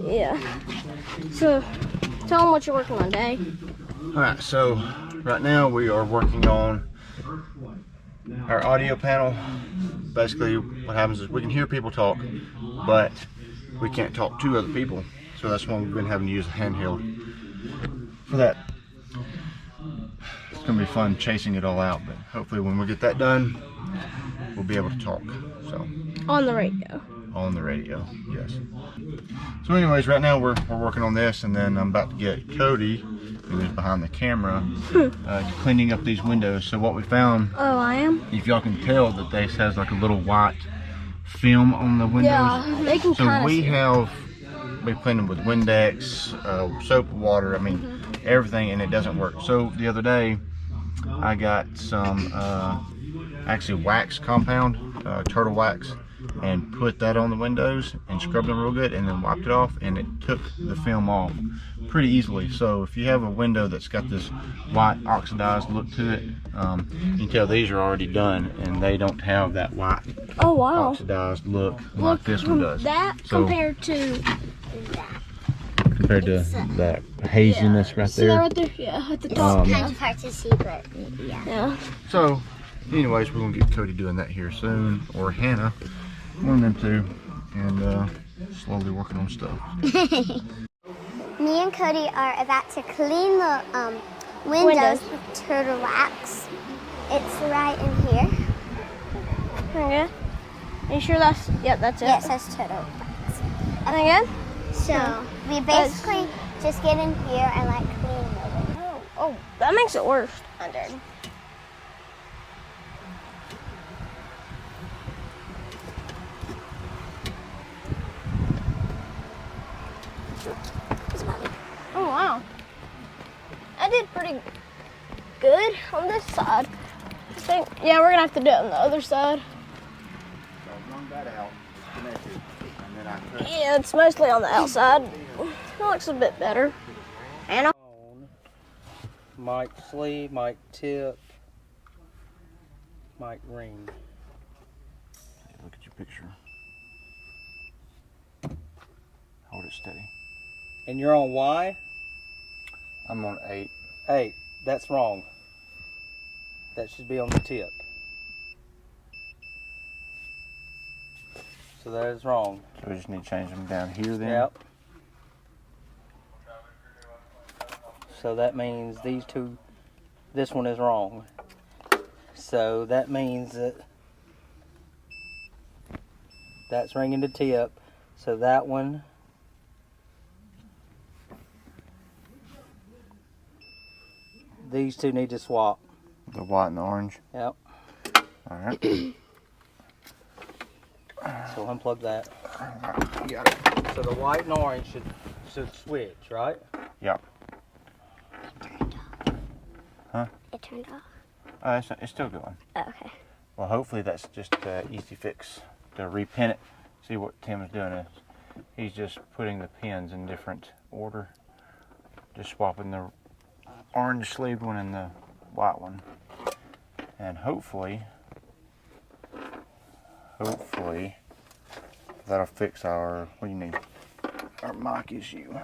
Yeah. So, tell them what you're working on, Day. Alright, so right now we are working on our audio panel. Basically, what happens is we can hear people talk, but we can't talk to other people. So that's why we've been having to use a handheld for that. It's going to be fun chasing it all out, but hopefully when we get that done, we'll be able to talk. So on the radio. On the radio, yes. So anyways, right now we're working on this, and then I'm about to get Cody, who is behind the camera, cleaning up these windows. So what we found, I am? if y'all can tell, that this has like a little white film on the windows. Yeah, they can so we have been cleaning with Windex, soap, water, I mean everything, and it doesn't work. So the other day I got some actually wax compound, turtle wax, and put that on the windows and scrubbed them real good, and then wiped it off, and it took the film off pretty easily. So if you have a window that's got this white oxidized look to it, you can tell these are already done, and they don't have that white oxidized look like this one does. That compared to that haziness right there. Right there, yeah, at the top. Kind of hard to see, but yeah. So, anyways, we're gonna get Cody doing that here soon, or Hannah, one of them two, and slowly working on stuff. Me and Cody are about to clean the windows with turtle wax. It's right in here. Okay. Are you sure that's, that's it? Yes, that's turtle wax. Again? So, we basically just get in here and like clean the window. Oh, that makes it worse. Under. Oh, wow. I did pretty good on this side. I think, yeah, we're gonna have to do it on the other side. So run that out, connected, and then I cut. Yeah, it's mostly on the outside. It looks a bit better. And might sleeve, might tip, might ring. Look at your picture. Hold it steady. And you're on Y? I'm on 8. 8. That's wrong. That should be on the tip. So that is wrong. So we just need to change them down here then? Yep. So that means these two, this one is wrong. So that means that that's ringing the tip. So that one, these two need to swap. The white and the orange? Yep. Alright. So unplug that. Got it. So the white and orange should switch, right? Yep. Huh? It turned off. It's still going. Oh, okay. Well, hopefully that's just an easy fix to repin it. See what Tim is doing is he's just putting the pins in different order. Just swapping the orange sleeved one and the white one. And hopefully that'll fix our, what do you need? Our mic issue.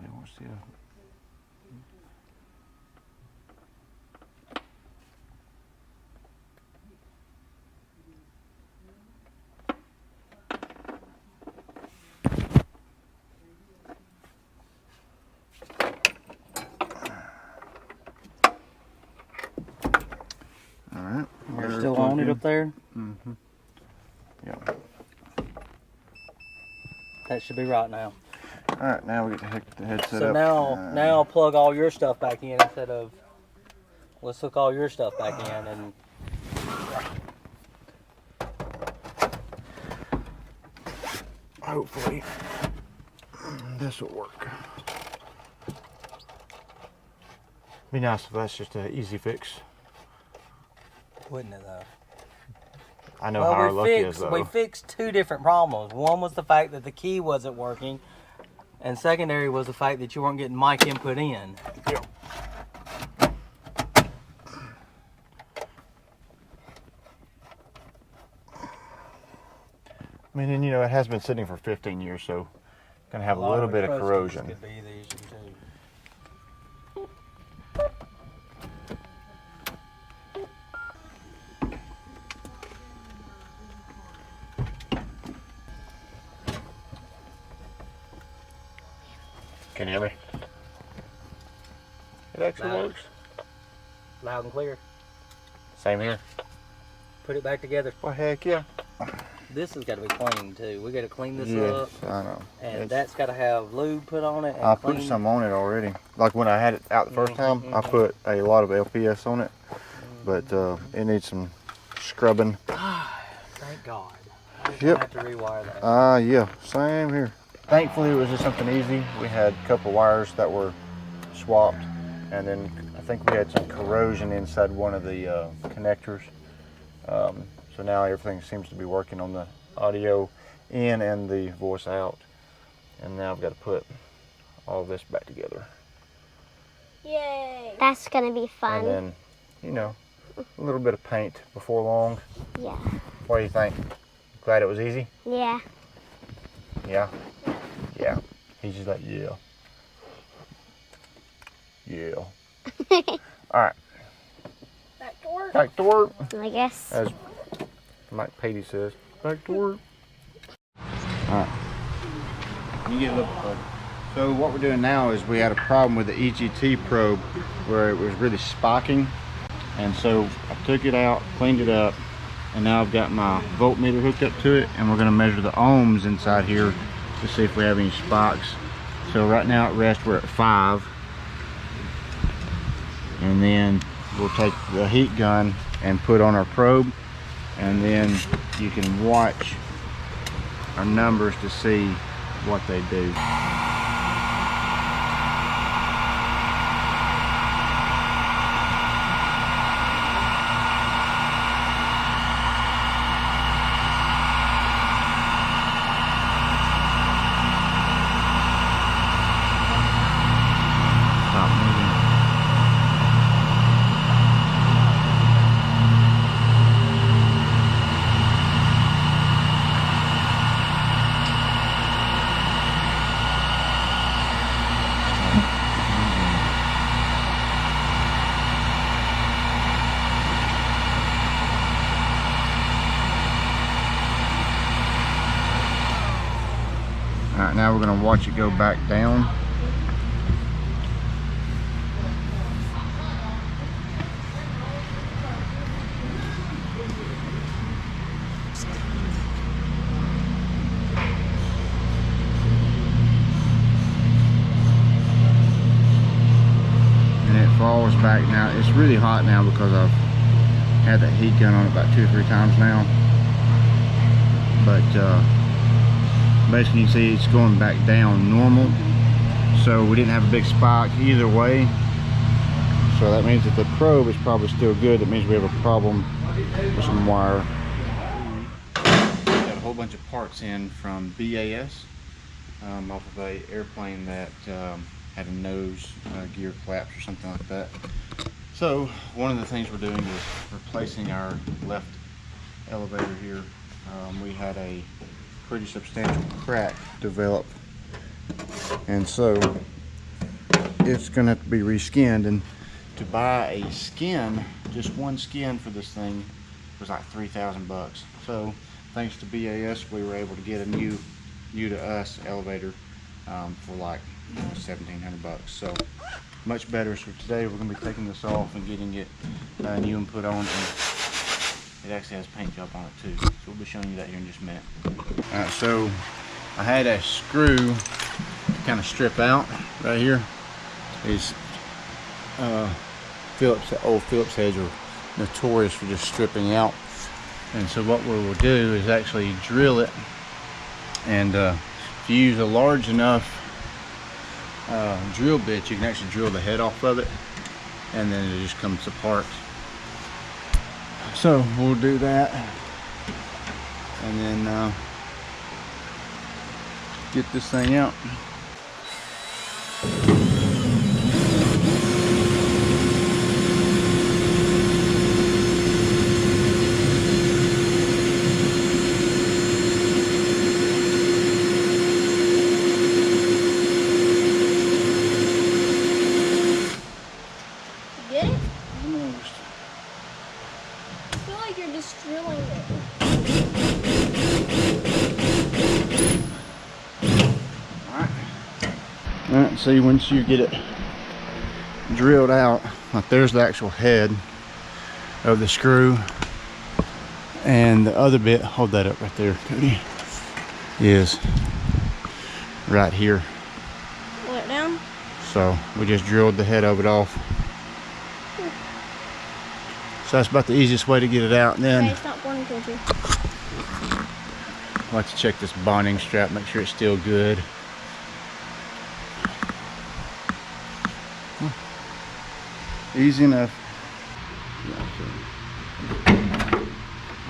Nobody wants to see it. Alright. You're still on it up there? Mm-hmm. Yeah. That should be right now. Alright, now we get to hook the headset So up. now plug all your stuff back in instead of, let's hook all your stuff back in and hopefully this will work. Be nice if that's just an easy fix. Wouldn't it though? I know how our luck is though. We fixed two different problems. One was the fact that the key wasn't working, and secondary was the fact that you weren't getting mic input in. Yep. I mean, and you know, it has been sitting for 15 years, so gonna have a little bit of corrosion. Could be the issue too. Can you hear me? It actually works. Loud and clear. Same here. Put it back together. Well, heck yeah. This has got to be cleaned too. We got to clean this Yes, up. I know. And that's got to have lube put on it. And I put some on it already. Like when I had it out the first time, I put a lot of LPS on it, but it needs some scrubbing. Thank God. I Yep. have to rewire that. Yeah, same here. Thankfully, it was just something easy. We had a couple wires that were swapped, and then I think we had some corrosion inside one of the connectors. So now everything seems to be working on the audio in and the voice out. And now I've got to put all this back together. Yay! That's gonna be fun. And then, you know, a little bit of paint before long. Yeah. What do you think? Glad it was easy? Yeah. Yeah? Yeah. He's just like, yeah. Yeah. All right. Back to work. Back to work. I guess. As Mike Patey says, back to work. Alright. You get a little further. So what we're doing now is we had a problem with the EGT probe where it was really sparking. And so I took it out, cleaned it up, and now I've got my voltmeter hooked up to it, and we're going to measure the ohms inside here to see if we have any sparks. So right now at rest we're at 5. And then we'll take the heat gun and put on our probe, and then you can watch our numbers to see what they do. Stop moving. Alright, now we're going to watch it go back down. And it falls back now. It's really hot now because I've had that heat gun on it about 2 or 3 times now. But basically you can see it's going back down normal, so we didn't have a big spike either way, so that means that the probe is probably still good. That means we have a problem with some wire. Got a whole bunch of parts in from BAS off of a airplane that had a nose gear collapse or something like that. So one of the things we're doing is replacing our left elevator here. We had a pretty substantial crack develop, and so it's gonna have to be reskinned. And to buy a skin, just one skin for this thing, was like 3,000 bucks. So thanks to BAS, we were able to get a new to us elevator for like 1,700 bucks. So much better. So today we're gonna be taking this off and getting it new and put on. And it actually has paint job on it too, so we'll be showing you that here in just a minute. Alright, so I had a screw to kind of strip out right here. These old Phillips heads are notorious for just stripping out. And so what we will do is actually drill it, and if you use a large enough drill bit, you can actually drill the head off of it, and then it just comes apart. So we'll do that, and then get this thing out. Get it? Almost. I feel like you're just drilling it. Alright, see, once you get it drilled out, like there's the actual head of the screw, and the other bit, hold that up right there, Cody, is right here. Pull it down. So we just drilled the head of it off. So that's about the easiest way to get it out. And then Okay, stop pointing towards you. I'd like to check this bonding strap, make sure it's still good. Easy enough.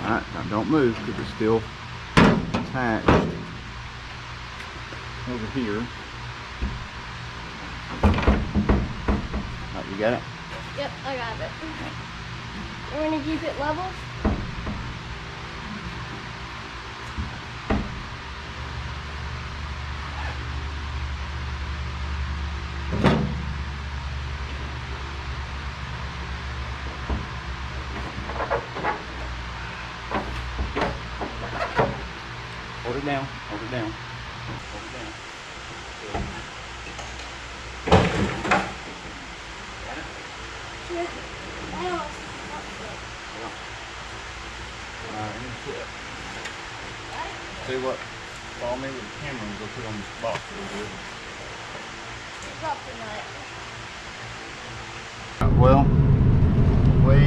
Alright, now don't move because it's still attached over here. Alright, you got it? Yep, I got it. We're gonna keep it level. Hold it down, hold it down, hold it down. Tell you what, follow me with the camera and go put it on this box real Drop the nut. Well, we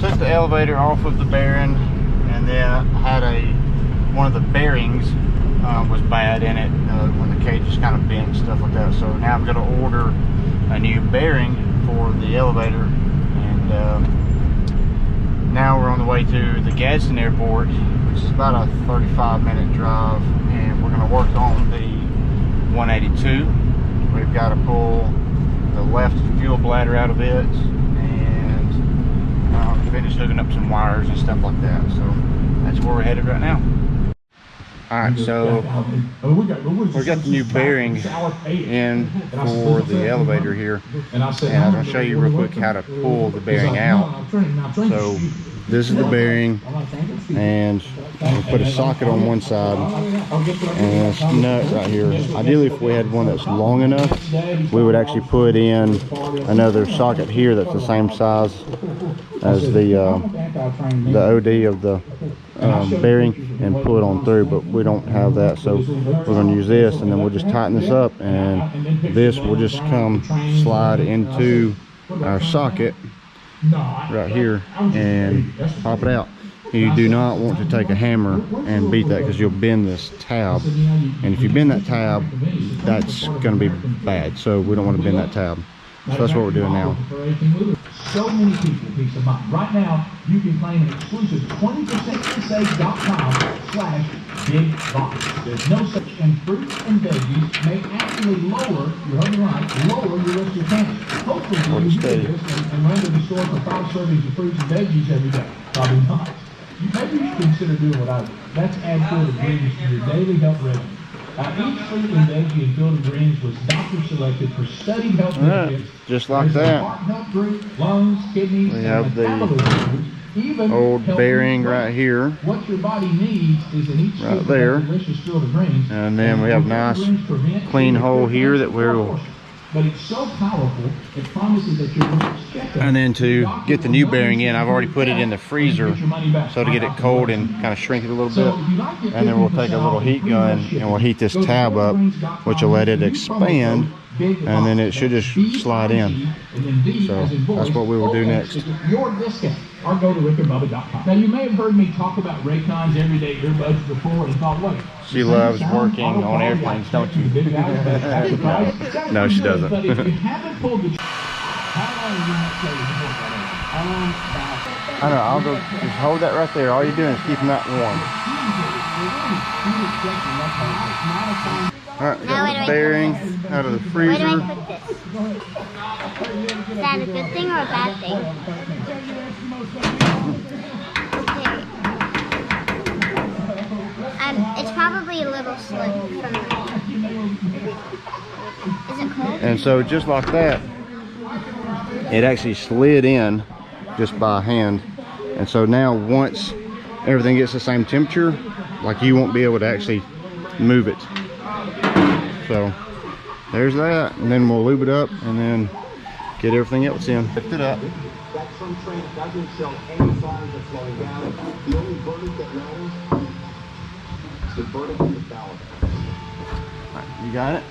took the elevator off of the Baron, and then had one of the bearings was bad in it when the cage is kind of bent and stuff like that. So now I'm going to order a new bearing for the elevator, and now we're on the way to the Gadsden Airport, which is about a 35-minute drive, and we're going to work on the 182. We've got to pull the left fuel bladder out of it and finish hooking up some wires and stuff like that. So that's where we're headed right now. Alright, so we got the new bearing in for the elevator here, and I'm going to show you real quick how to pull the bearing out. So this is the bearing, and we put a socket on one side and this nut right here. Ideally, if we had one that's long enough, we would actually put in another socket here that's the same size as the OD of the bearing and pull it on through, but we don't have that, so we're going to use this, and then we'll just tighten this up, and this will just come slide into our socket right here and pop it out. You do not want to take a hammer and beat that, because you'll bend this tab, and if you bend that tab, that's going to be bad, so we don't want to bend that tab. So that's what we're doing now. So many people peace of mind. Right now, you can claim an exclusive 20% save.com/big box. There's no such, and fruits and veggies may actually lower, you heard me right, lower your risk of cancer. Hopefully you do this and run to the store for 5 servings of fruits and veggies every day. Probably not. Maybe you should consider doing what I do. That's add field of greens to your daily health regimen. Each fruit and veggie and field of greens was doctor selected for studied health benefits. Just like that. Heart health group, lungs, kidneys, we have the old bearing right here. What your body needs is in each right there. Delicious field of greens. And then we have a nice clean hole here that we'll. But it's so powerful, it promises that your and then to get the new bearing in, I've already put it in the freezer, so to get it cold and kind of shrink it a little bit. And then we'll take a little heat gun and we'll heat this tab up, which will let it expand, and then it should just slide in. So that's what we will do next. Your discount, or go to rickandbubba.com. Now you may have heard me talk about Raycon's everyday earbuds before and thought, wait, she loves working on airplanes, don't you? No, she doesn't. But if you haven't pulled the, how long are you not playing before that? I don't know, I'll go, just hold that right there. All you're doing is keeping that warm. Alright, Now where got do I the bearing put out of the Where do freezer. I put this? Is that a good thing or a bad thing? Okay. It's probably a little slip from the... Is it cold? And so just like that, it actually slid in just by hand. And so now once everything gets the same temperature, like you won't be able to actually move it. So there's that, and then we'll lube it up and then get everything else in. Lift it up. That some train doesn't show any signs of slowing down. The only verdict that matters is the verdict in the ballot. Right, you got it?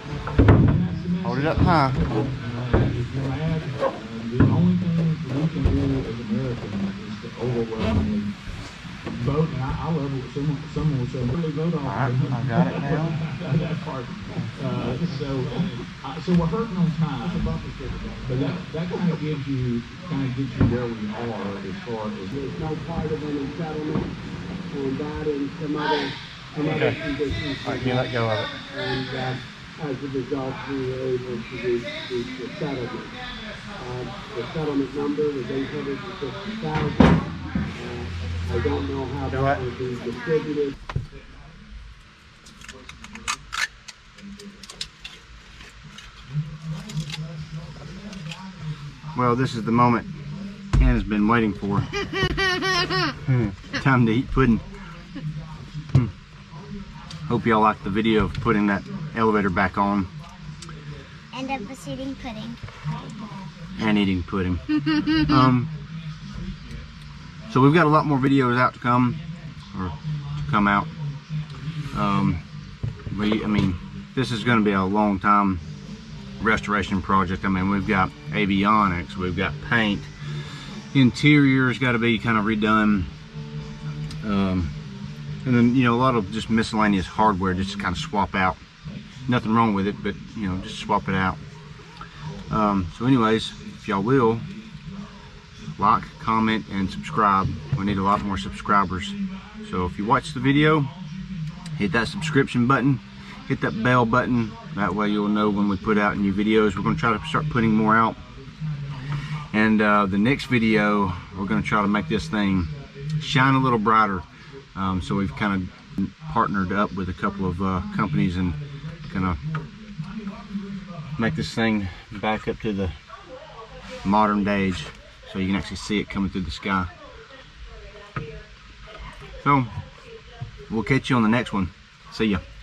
Hold it up high. The only thing we can do as Americans is to overwhelmingly vote, and I love it. Someone will say, really vote on it. All right, I got it now. That part. So we're hurting on time, but that kind of gets you where we are as far as there's no part of any settlement on that and some other conditions. All right, you let go of it. And as a result, we were able to reach the settlement. The settlement number was $850,000. I don't know how that will be distributed. Well, this is the moment Hannah's been waiting for. Time to eat pudding. Hope y'all liked the video of putting that elevator back on. End up with eating pudding. And eating pudding. So we've got a lot more videos out to come, or to come out. I mean, this is going to be a long time restoration project. I mean, we've got avionics, we've got paint, interior's got to be kind of redone, and then, you know, a lot of just miscellaneous hardware just to kind of swap out. Nothing wrong with it, but, you know, just swap it out. So anyways, if y'all will like, comment, and subscribe. We need a lot more subscribers. So if you watch the video, hit that subscription button, hit that bell button. That way you'll know when we put out new videos. We're going to try to start putting more out. And the next video, we're going to try to make this thing shine a little brighter. So we've kind of partnered up with a couple of companies and kind of make this thing back up to the modern age, so you can actually see it coming through the sky. So we'll catch you on the next one. See ya.